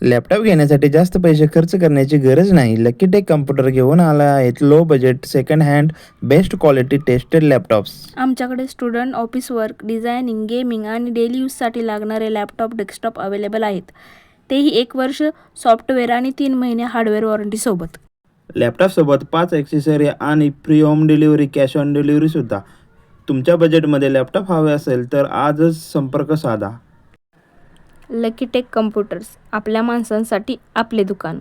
Laptop घेण्यासाठी जास्त पैसे खर्च करण्याची गरज नाही. लकी टेक कॉम्प्युटर घेऊन आला आहेत low budget, second hand, best quality tested laptops. आमच्याकडे student, office work, designing, gaming आणि डेली यूजसाठी लागणारे लॅपटॉप, डेस्कटॉप अवेलेबल आहेत. तेही 1 वर्ष सॉफ्टवेअर आणि 3 महिने हार्डवेअर वॉरंटीसोबत. लॅपटॉपसोबत 5 ॲक्सेसरी आणि free home delivery, cash on डिलिव्हरीसुद्धा. तुमच्या बजेटमध्ये लॅपटॉप हवे असेल तर आजच संपर्क साधा. लकी टेक कम्प्युटर्स, आपल्या माणसांसाठी आपले दुकान.